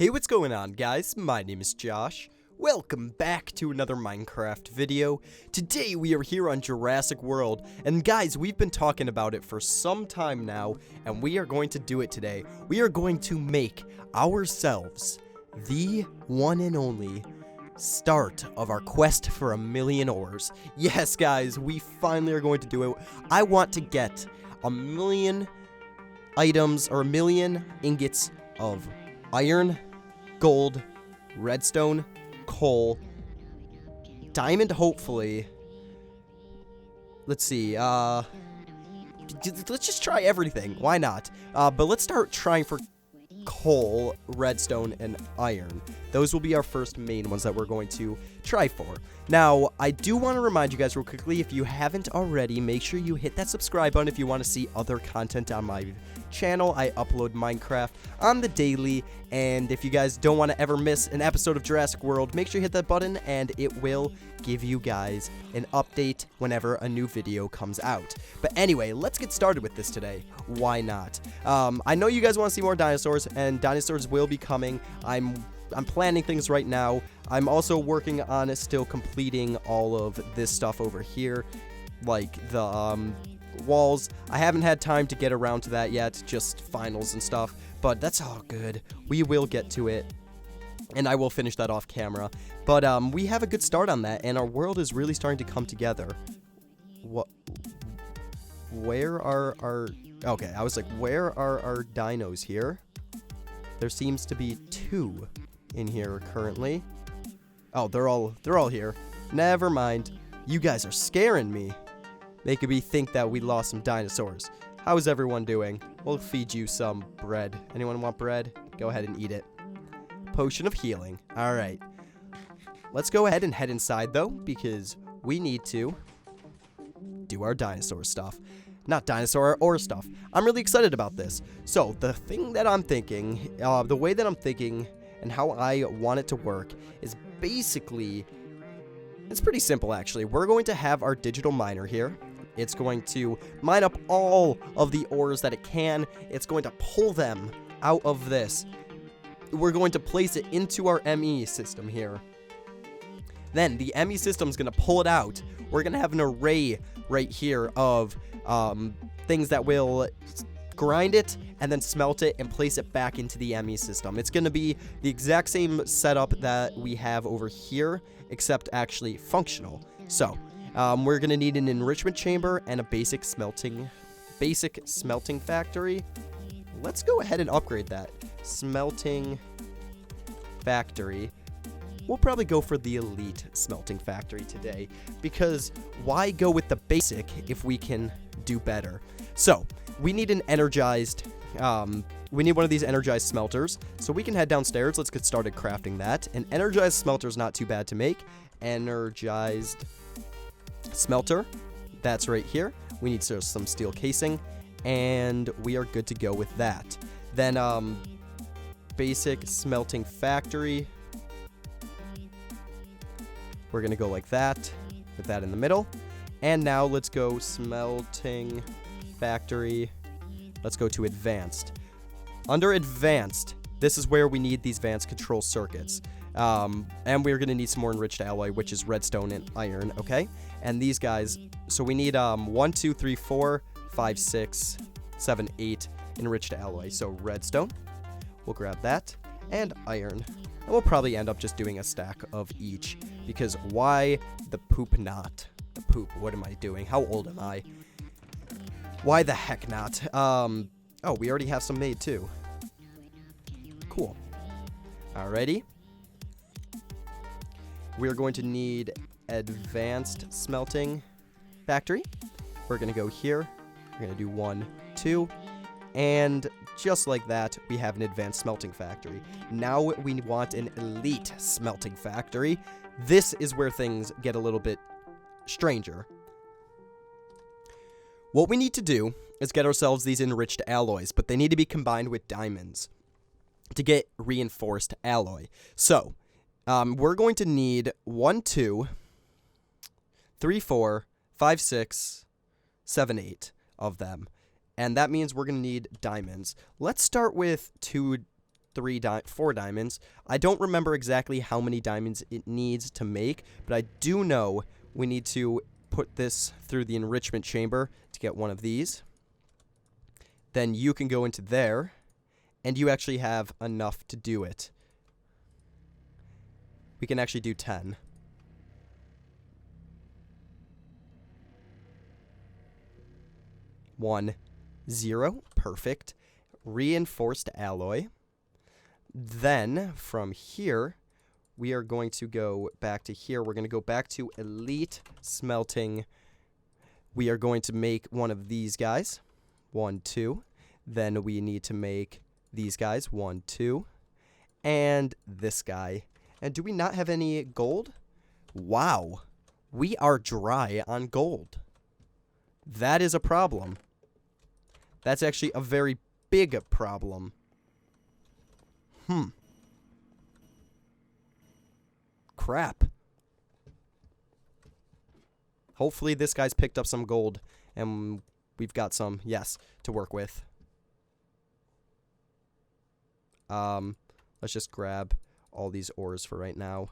Hey, what's going on, guys? My name is Josh. Welcome back to another Minecraft video. Today we are here on Jurassic World, and guys, we've been talking about it for some time now, and we are going to do it today. We are going to make ourselves the one and only start of our quest for 1,000,000 ores. Yes, guys, we finally are going to do it. I want to get 1,000,000 items, or 1,000,000 ingots of iron, gold, redstone, coal, diamond, hopefully. Let's see, let's just try everything. Why not? But let's start trying for coal, redstone, and iron. Those will be our first main ones that we're going to try for. Now, I do want to remind you guys real quickly, if you haven't already, make sure you hit that subscribe button if you want to see other content on my channel. I upload Minecraft on the daily, and if you guys don't want to ever miss an episode of Jurassic World, make sure you hit that button, and it will give you guys an update whenever a new video comes out. But anyway, let's get started with this today. Why not? I know you guys want to see more dinosaurs, and dinosaurs will be coming. I'm planning things right now. I'm also working on still completing all of this stuff over here, like the walls. I haven't had time to get around to that yet, just finals and stuff, but that's all good. We will get to it, and I will finish that off camera. But we have a good start on that, and our world is really starting to come together. What? Where are our... Okay, I was like, where are our dinos here? There seems to be 2 in here currently. Oh, they're all here. Never mind. You guys are scaring me. Making me think that we lost some dinosaurs. How is everyone doing? We'll feed you some bread. Anyone want bread? Go ahead and eat it. Potion of healing. All right. Let's go ahead and head inside, though, because we need to do our dinosaur stuff. Not dinosaur or stuff. I'm really excited about this. So, the thing that I'm thinking, the way that I'm thinking and how I want it to work is basically, it's pretty simple actually. We're going to have our digital miner here. It's going to mine up all of the ores that it can. It's going to pull them out of this. We're going to place it into our ME system here. Then the ME system is going to pull it out. We're going to have an array right here of things that will grind it and then smelt it and place it back into the ME system. It's going to be the exact same setup that we have over here, except actually functional. So, we're going to need an enrichment chamber and a basic smelting factory. Let's go ahead and upgrade that. Smelting factory. We'll probably go for the elite smelting factory today, because why go with the basic if we can do better? So, we need an energized, we need one of these energized smelters, so we can head downstairs. Let's get started crafting that. An energized smelter is not too bad to make. Energized smelter, that's right here. We need some steel casing, and we are good to go with that. Then, basic smelting factory. We're going to go like that, with that in the middle. And now let's go smelting factory. Let's go to advanced. Under advanced, this is where we need these advanced control circuits. And we're going to need some more enriched alloy, which is redstone and iron, okay? And these guys, so we need 1, 2, 3, 4, 5, 6, 7, 8 enriched alloy. So redstone, we'll grab that, and iron. And we'll probably end up just doing a stack of each, because why the poop not? The poop, what am I doing? How old am I? Why the heck not? Oh, we already have some made too. Cool. Alrighty. We're going to need advanced smelting factory. We're going to go here. We're going to do 1, 2, and just like that, we have an advanced smelting factory. Now we want an elite smelting factory. This is where things get a little bit stranger. What we need to do is get ourselves these enriched alloys, but they need to be combined with diamonds to get reinforced alloy. So, we're going to need 1, 2, 3, 4, 5, 6, 7, 8 of them. And that means we're going to need diamonds. Let's start with 2 4 diamonds. I don't remember exactly how many diamonds it needs to make, but I do know we need to put this through the enrichment chamber to get one of these. Then you can go into there, and you actually have enough to do it. We can actually do 10. One, 0, perfect. Reinforced alloy. Then, from here, we are going to go back to here. We're going to go back to elite smelting. We are going to make one of these guys. 1, 2. Then we need to make these guys. 1, 2. And this guy. And do we not have any gold? Wow. We are dry on gold. That is a problem. That's actually a very big problem. Crap. Hopefully this guy's picked up some gold and we've got some, yes, to work with. Let's just grab all these ores for right now.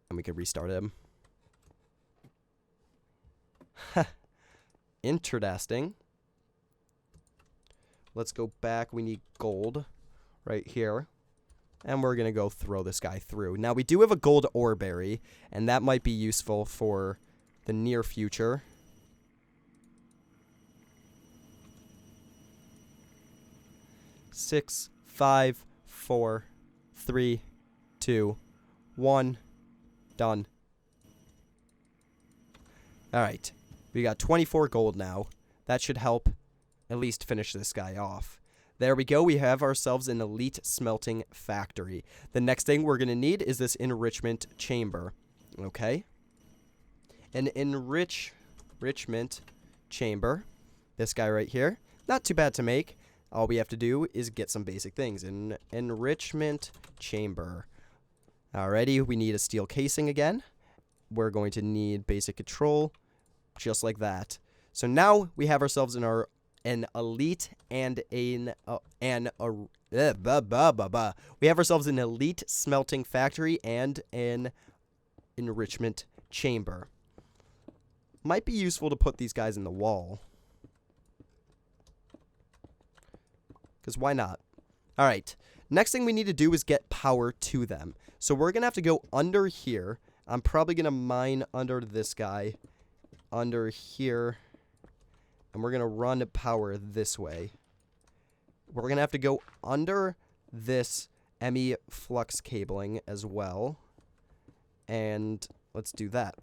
And we can restart him. Interesting. Let's go back. We need gold right here. And we're going to go throw this guy through. Now, we do have a gold ore berry, and that might be useful for the near future. Six, 5, 4, 3, 2, 1. Done. All right. We got 24 gold now. That should help at least finish this guy off. There we go. We have ourselves an elite smelting factory. The next thing we're going to need is this enrichment chamber. Okay. An enrichment chamber. This guy right here. Not too bad to make. All we have to do is get some basic things. An enrichment chamber. Alrighty. We need a steel casing again. We're going to need basic control. Just like that. So now we have ourselves an elite and we have ourselves an elite smelting factory and an enrichment chamber. Might be useful to put these guys in the wall. Because why not? All right. Next thing we need to do is get power to them. So we're going to have to go under here. I'm probably going to mine under this guy. Under here. And we're going to run power this way. We're going to have to go under this ME flux cabling as well. And let's do that.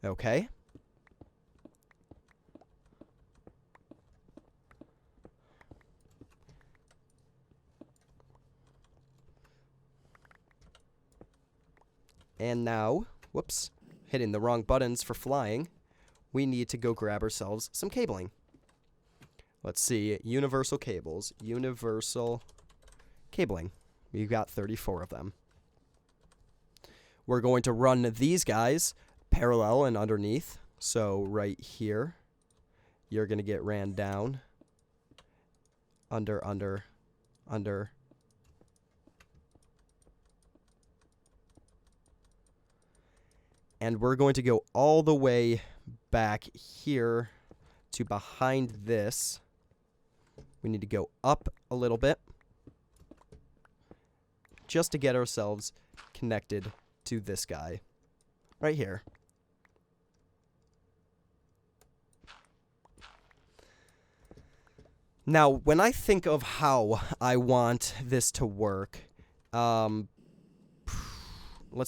Okay. And now, whoops, hitting the wrong buttons for flying, we need to go grab ourselves some cabling. Let's see, universal cables, universal cabling. We've got 34 of them. We're going to run these guys parallel and underneath. So right here, you're going to get ran down. Under. And we're going to go all the way back here to behind this. We need to go up a little bit just to get ourselves connected to this guy right here. Now, when I think of how I want this to work, let's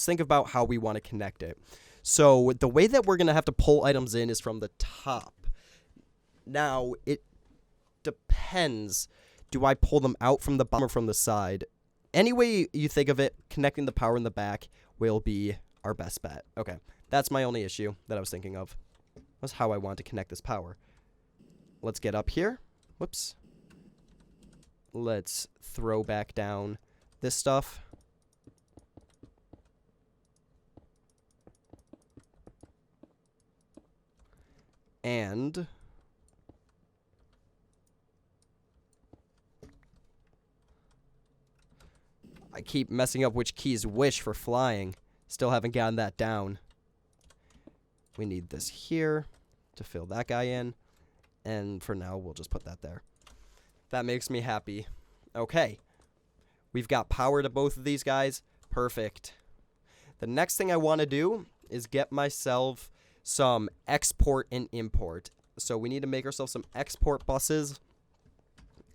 think about how we want to connect it. So the way that we're going to have to pull items in is from the top. Now, it depends. Do I pull them out from the bottom or from the side? Any way you think of it, connecting the power in the back will be our best bet. Okay, that's my only issue that I was thinking of. That's how I want to connect this power. Let's get up here. Whoops. Let's throw back down this stuff. And I keep messing up which key is wish for flying. Still haven't gotten that down. We need this here to fill that guy in. And for now, we'll just put that there. That makes me happy. Okay. We've got power to both of these guys. Perfect. The next thing I want to do is get myself some export and import. So we need to make ourselves some export buses.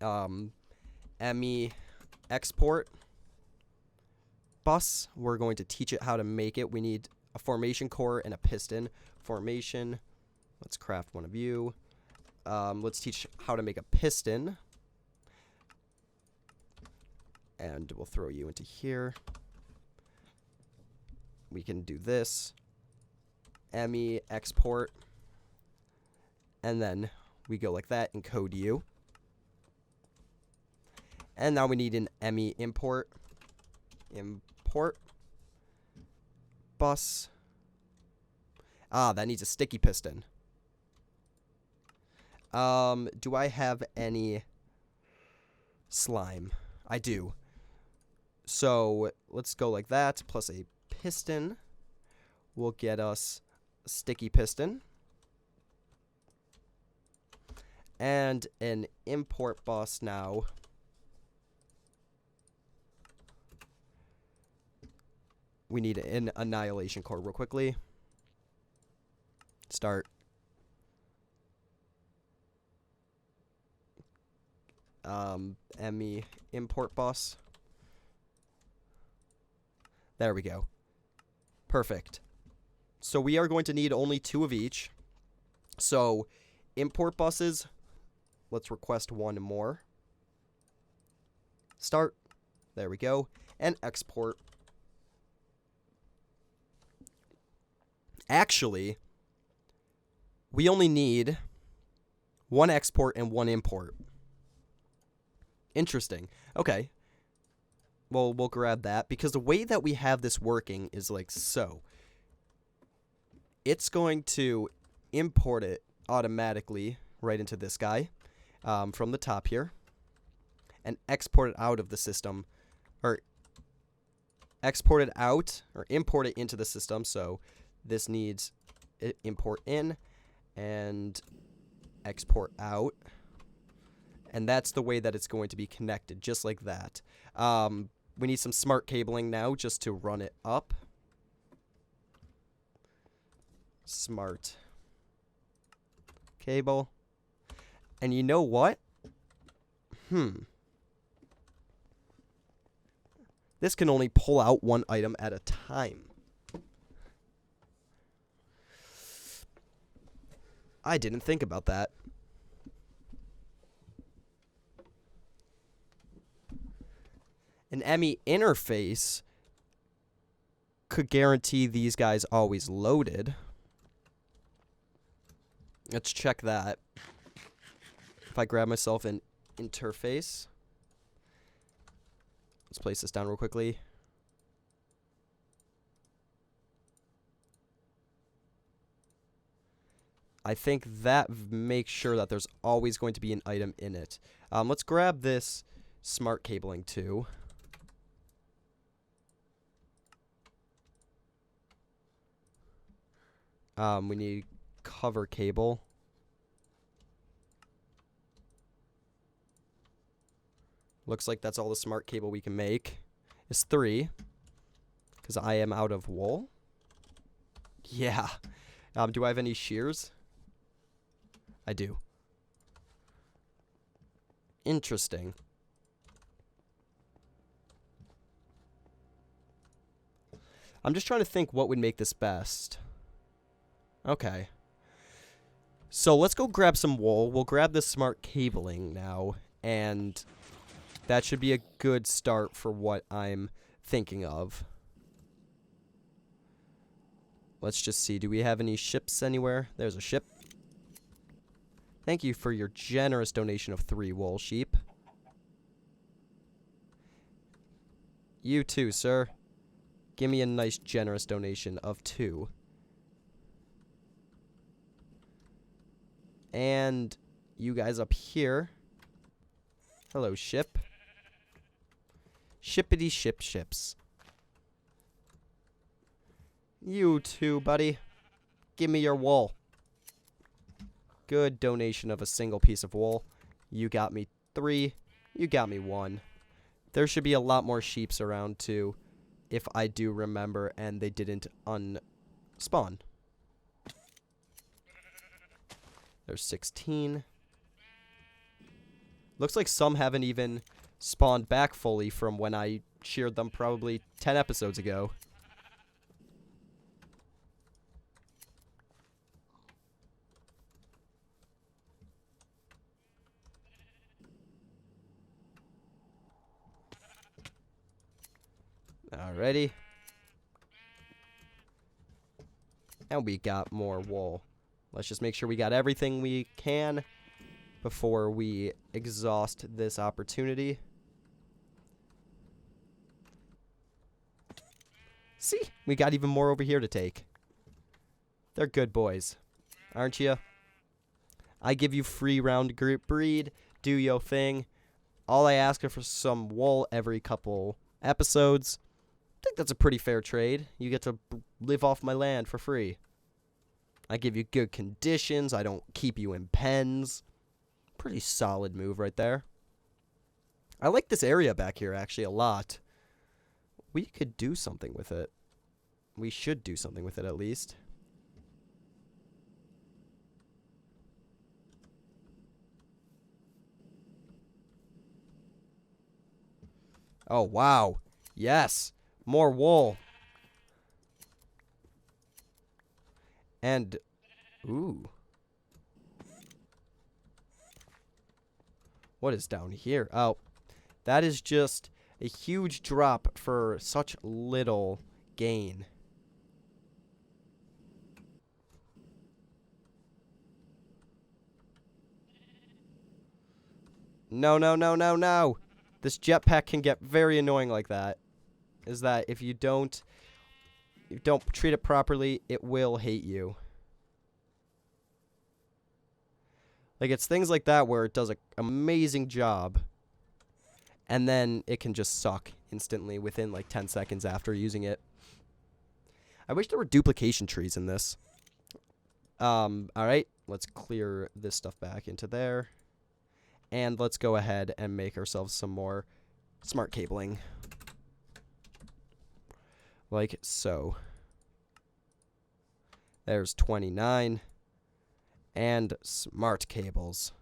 ME export bus. We're going to teach it how to make it. We need a formation core and a piston. Formation. Let's craft one of you. Let's teach how to make a piston. And we'll throw you into here. We can do this. ME export. And then we go like that, encode you. And now we need an ME import. Import. Bus. Ah, that needs a sticky piston. Do I have any slime? I do. So let's go like that, plus a piston will get us a sticky piston. And an import bus now. We need an annihilation core real quickly. Start. ME import bus. There we go. Perfect. So we are going to need only 2 of each. So import buses, let's request 1 more. Start. There we go. And export. Actually, we only need 1 export and 1 import. Interesting. Okay. Well, we'll grab that because the way that we have this working is like so. It's going to import it automatically right into this guy from the top here and export it out of the system, or export it out or import it into the system. So this needs import in and export out. And that's the way that it's going to be connected, just like that. We need some smart cabling now just to run it up. Smart cable. And you know what? This can only pull out 1 item at a time. I didn't think about that. An ME interface could guarantee these guys always loaded. Let's check that. If I grab myself an interface. Let's place this down real quickly. I think that makes sure that there's always going to be an item in it. Let's grab this smart cabling too. We need cover cable. Looks like that's all the smart cable we can make. It's 3. Because I am out of wool. Yeah. Do I have any shears? I do. Interesting. I'm just trying to think what would make this best. Okay. So let's go grab some wool. We'll grab the smart cabling now. And that should be a good start for what I'm thinking of. Let's just see. Do we have any ships anywhere? There's a ship. Thank you for your generous donation of 3 wool sheep. You too, sir. Give me a nice generous donation of 2. And you guys up here. Hello, ship. Shippity ship ships. You too, buddy. Give me your wool. Good donation of a single piece of wool. You got me 3. You got me 1. There should be a lot more sheeps around too, if I do remember, and they didn't unspawn. There's 16. Looks like some haven't even spawned back fully from when I sheared them probably 10 episodes ago. Alrighty. And we got more wool. Let's just make sure we got everything we can before we exhaust this opportunity. See? We got even more over here to take. They're good boys. Aren't you? I give you free round group breed. Do your thing. All I ask is for some wool every couple episodes. I think that's a pretty fair trade. You get to live off my land for free. I give you good conditions. I don't keep you in pens. Pretty solid move right there. I like this area back here actually a lot. We could do something with it. We should do something with it at least. Oh, wow. Yes. More wool. And, ooh. What is down here? Oh, that is just a huge drop for such little gain. No, no, no, no, no. This jetpack can get very annoying like that. Is that if you don't treat it properly, it will hate you. Like, it's things like that where it does an amazing job, and then it can just suck instantly within, like, 10 seconds after using it. I wish there were duplication trees in this. Alright, let's clear this stuff back into there. And let's go ahead and make ourselves some more smart cabling. Like so. There's 29. And smart cables.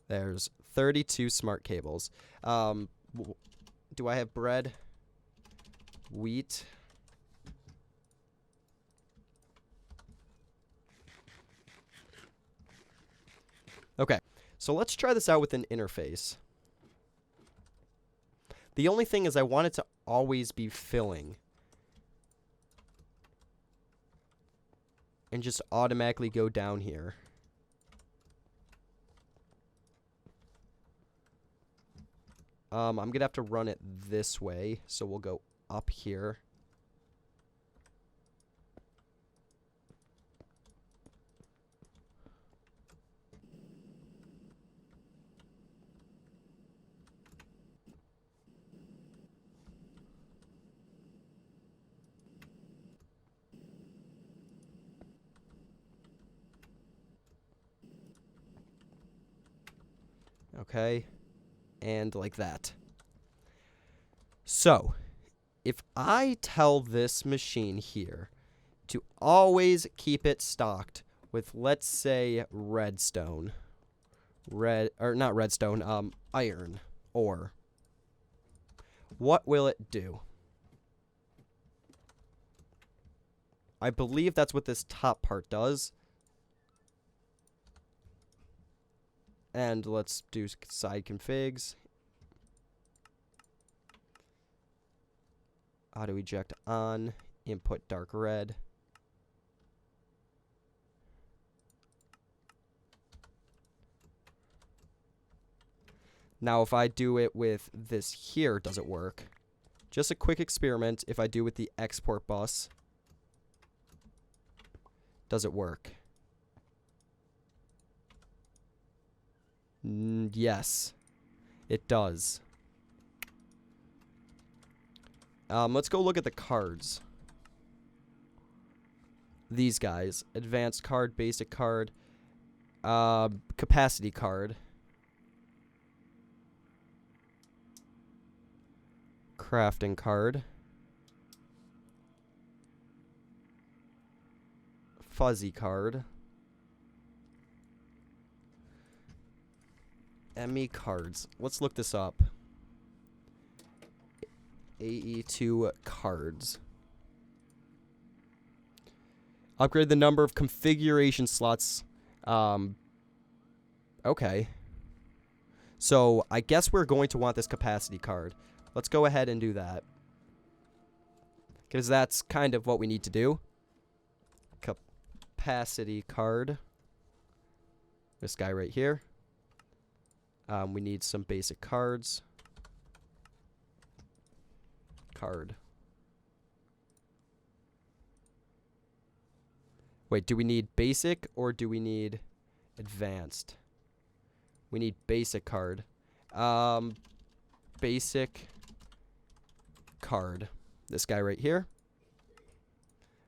There's 32 smart cables. Do I have bread? Wheat. Okay, so let's try this out with an interface. The only thing is I want it to always be filling. And just automatically go down here. I'm going to have to run it this way, so we'll go up here. Okay, and like that. So, if I tell this machine here to always keep it stocked with, let's say, redstone, iron ore, what will it do? I believe that's what this top part does. And let's do side configs. Auto eject on. Input dark red. Now if I do it with this here, does it work? Just a quick experiment. If I do with the export bus, does it work? Yes, it does. Let's go look at the cards. These guys. Advanced card, basic card, capacity card. Crafting card. Fuzzy card. ME cards. Let's look this up. AE2 cards. Upgrade the number of configuration slots. Okay. So, I guess we're going to want this capacity card. Let's go ahead and do that. Because that's kind of what we need to do. Capacity card. This guy right here. We need some basic cards. Card. Wait, do we need basic or do we need advanced? We need basic card. Basic card. This guy right here.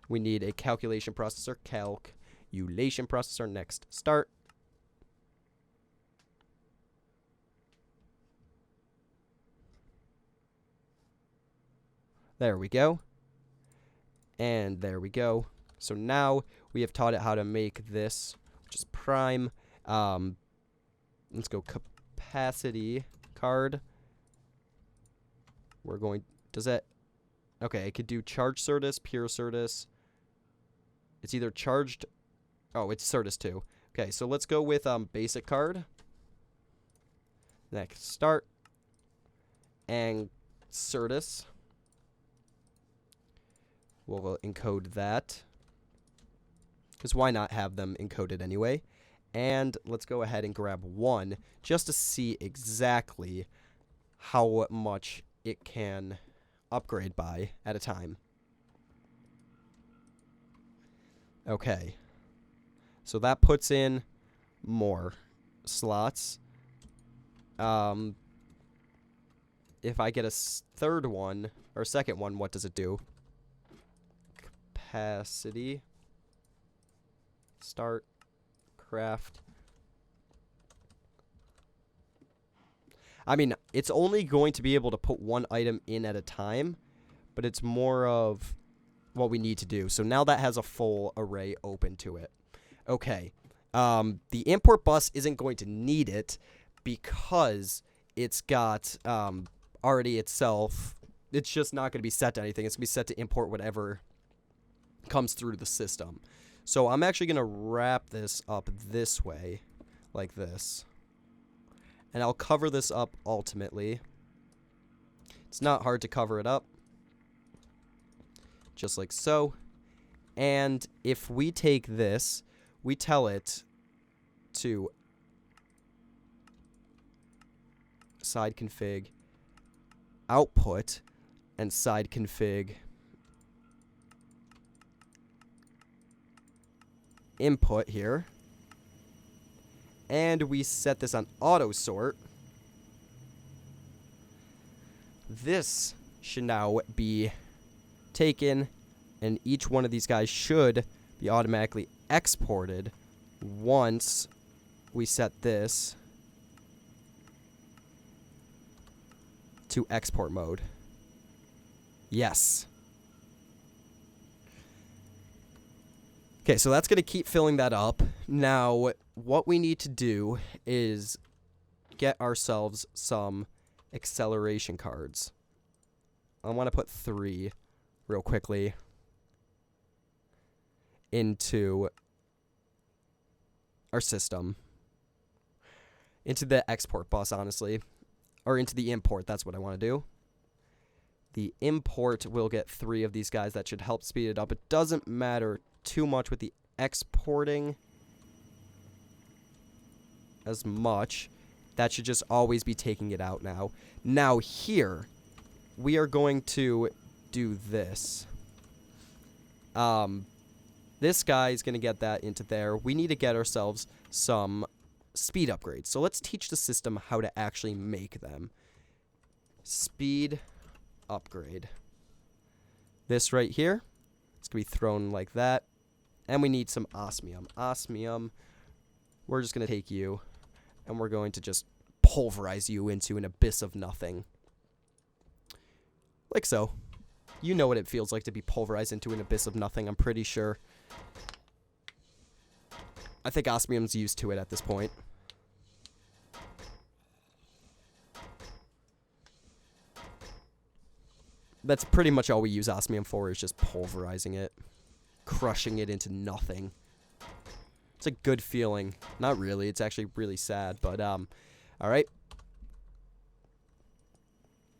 We need a calculation processor. Calculation processor. Next. Start. There we go. And there we go. So now we have taught it how to make this, which is prime. Let's go capacity card. We're going, does that, okay, I could do charge Certus, pure Certus. It's either charged, oh, it's Certus too. Okay, so let's go with basic card. Next, start. And Certus. We'll encode that. Because why not have them encoded anyway? And let's go ahead and grab one just to see exactly how much it can upgrade by at a time. Okay. So that puts in more slots. If I get a third one, or second one, what does it do? Capacity. Start. Craft. I mean, it's only going to be able to put one item in at a time, but it's more of what we need to do. So now that has a full array open to it. Okay. The import bus isn't going to need it because it's got already itself. It's just not going to be set to anything. It's going to be set to import whatever comes through the system. So I'm actually going to wrap this up this way, like this. And I'll cover this up ultimately. It's not hard to cover it up. Just like so. And if we take this, we tell it to side config output and side config input here. And we set this on auto sort. This should now be taken, and each one of these guys should be automatically exported once we set this to export mode. Yes. Okay, so that's going to keep filling that up. Now, what we need to do is get ourselves some acceleration cards. I want to put 3 real quickly into our system. Into the export bus, honestly. Or into the import, that's what I want to do. The import will get 3 of these guys. That should help speed it up. It doesn't matter too much with the exporting as much. That should just always be taking it out now. Now here, we are going to do this. This guy is going to get that into there. We need to get ourselves some speed upgrades. So let's teach the system how to actually make them. Speed upgrade. This right here, it's going to be thrown like that. And we need some osmium. Osmium, we're just going to take you, and we're going to just pulverize you into an abyss of nothing. Like so. You know what it feels like to be pulverized into an abyss of nothing, I'm pretty sure. I think osmium's used to it at this point. That's pretty much all we use osmium for, is just pulverizing it. Crushing it into nothing. It's a good feeling. Not really, it's actually really sad, but, alright.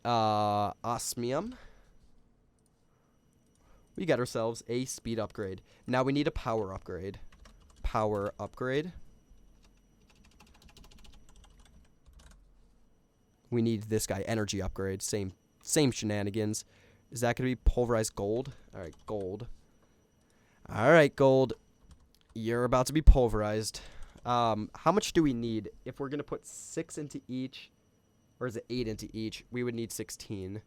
Osmium. We got ourselves a speed upgrade. Now we need a power upgrade. Power upgrade. We need this guy, energy upgrade. Same shenanigans. Is that going to be pulverized gold? Alright, gold. Alright, gold. You're about to be pulverized. How much do we need? If we're going to put 6 into each, or is it 8 into each, we would need 16.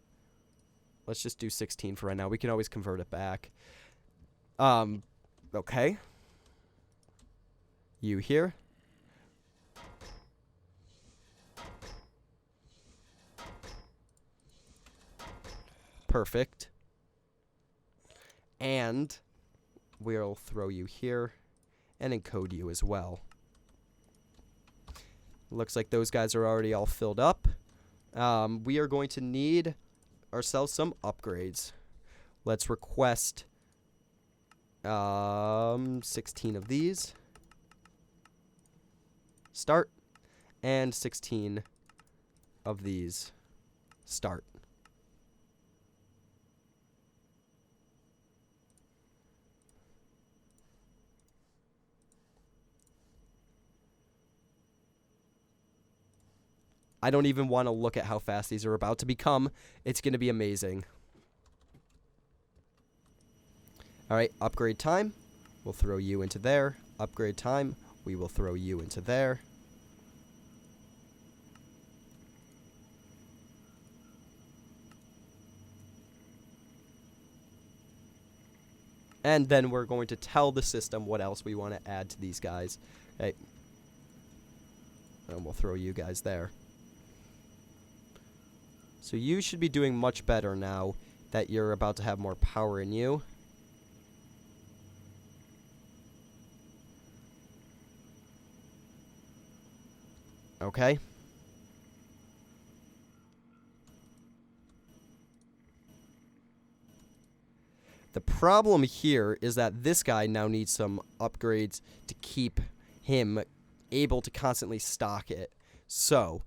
Let's just do 16 for right now. We can always convert it back. Okay. You here. Perfect. And we'll throw you here and encode you as well. Looks like those guys are already all filled up. We are going to need ourselves some upgrades. Let's request 16 of these. Start. And 16 of these. Start. I don't even want to look at how fast these are about to become. It's going to be amazing. Alright, upgrade time. We'll throw you into there. Upgrade time. We will throw you into there. And then we're going to tell the system what else we want to add to these guys. Okay. And we'll throw you guys there. So you should be doing much better now that you're about to have more power in you. Okay. The problem here is that this guy now needs some upgrades to keep him able to constantly stock it. So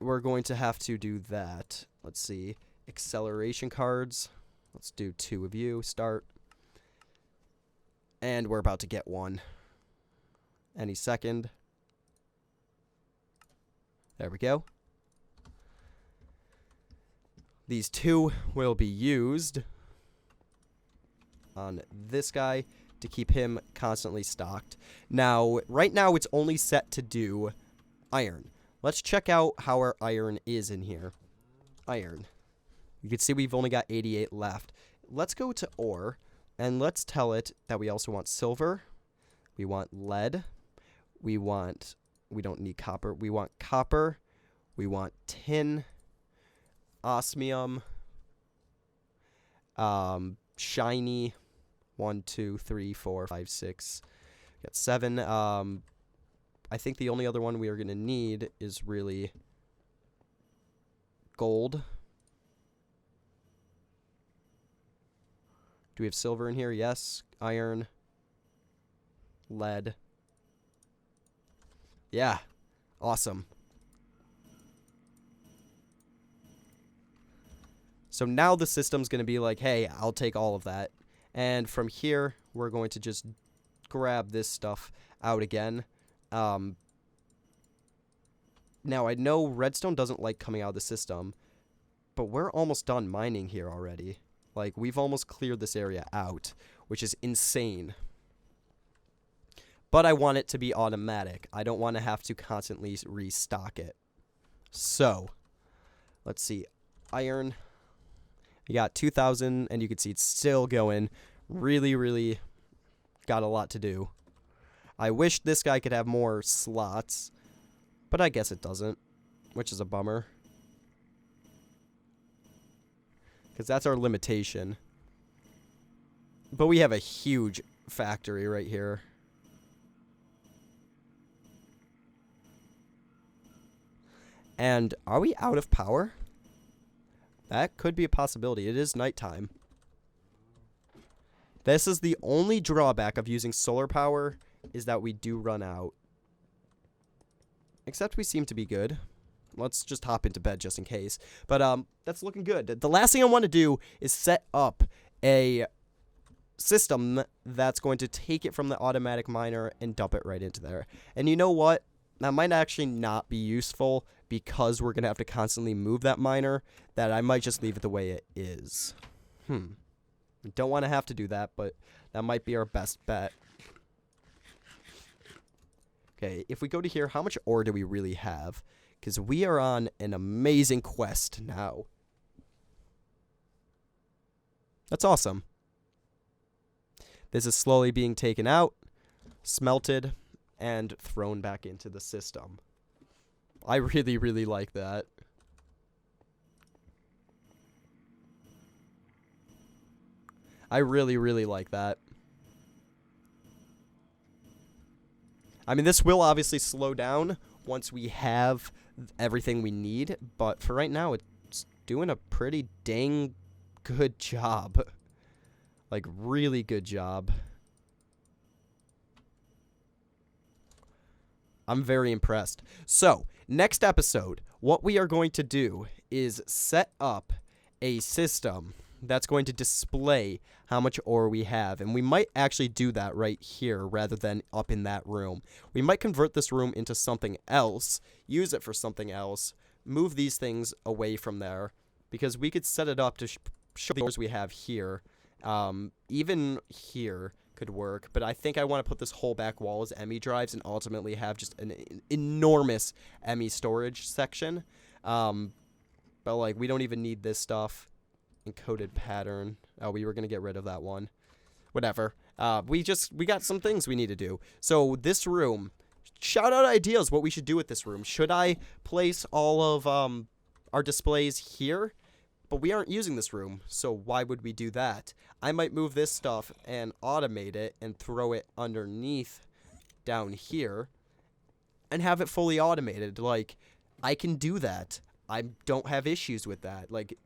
we're going to have to do that. Let's see. Acceleration cards. Let's do 2 of you. Start. And we're about to get 1. Any second. There we go. These 2 will be used on this guy to keep him constantly stocked. Now, right now it's only set to do iron. Let's check out how our iron is in here. Iron. You can see we've only got 88 left. Let's go to ore, and let's tell it that we also want silver. We want lead. We don't need copper. We want copper. We want tin. Osmium. Shiny. 1, 2, 3, 4, 5, 6. Got 7. I think the only other one we are going to need is really gold. Do we have silver in here? Yes. Iron. Lead. Yeah. Awesome. So now the system's going to be like, hey, I'll take all of that. And from here, we're going to just grab this stuff out again. Now, I know redstone doesn't like coming out of the system, but we're almost done mining here already. Like, we've almost cleared this area out, which is insane. but I want it to be automatic. I don't want to have to constantly restock it. So, let's see. Iron. You got 2,000, and you can see it's still going. Really, really got a lot to do. I wish this guy could have more slots, but I guess it doesn't, which is a bummer. Because that's our limitation. But we have a huge factory right here. And are we out of power? That could be a possibility. It is nighttime. This is the only drawback of using solar power, is that we do run out. Except we seem to be good. Let's just hop into bed just in case. But that's looking good. The last thing I want to do is set up a system that's going to take it from the automatic miner and dump it right into there. And you know what? That might actually not be useful because we're going to have to constantly move that miner, that I might just leave it the way it is. Don't want to have to do that, but that might be our best bet. Okay, if we go to here, how much ore do we really have? Because we are on an amazing quest now. That's awesome. This is slowly being taken out, smelted, and thrown back into the system. I really, really like that. I really, really like that. I mean, this will obviously slow down once we have everything we need, but for right now, it's doing a pretty dang good job. Like, really good job. I'm very impressed. So, next episode, what we are going to do is set up a system that's going to display how much ore we have. And we might actually do that right here rather than up in that room. We might convert this room into something else, use it for something else, move these things away from there, because we could set it up to show the ores we have here. Even here could work, but I think I want to put this whole back wall as ME drives and ultimately have just an enormous ME storage section. But like, we don't even need this stuff. Encoded pattern. Oh, we were gonna get rid of that one. Whatever. We got some things we need to do. So this room, shout out ideas what we should do with this room. Should I place all of our displays here? But we aren't using this room, so why would we do that? I might move this stuff and automate it and throw it underneath down here and have it fully automated. Like, I can do that. I don't have issues with that. Like,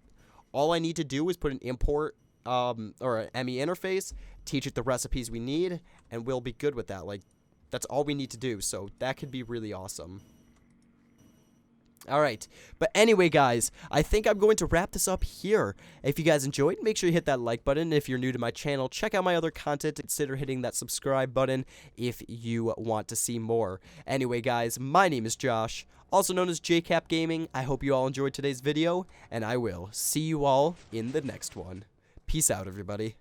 all I need to do is put an import or an ME interface, teach it the recipes we need, and we'll be good with that. Like, that's all we need to do, so that could be really awesome. Alright, but anyway, guys, I think I'm going to wrap this up here. If you guys enjoyed, make sure you hit that like button. If you're new to my channel, check out my other content. Consider hitting that subscribe button if you want to see more. Anyway, guys, my name is Josh, also known as JKapGaming. I hope you all enjoyed today's video, and I will see you all in the next one. Peace out, everybody.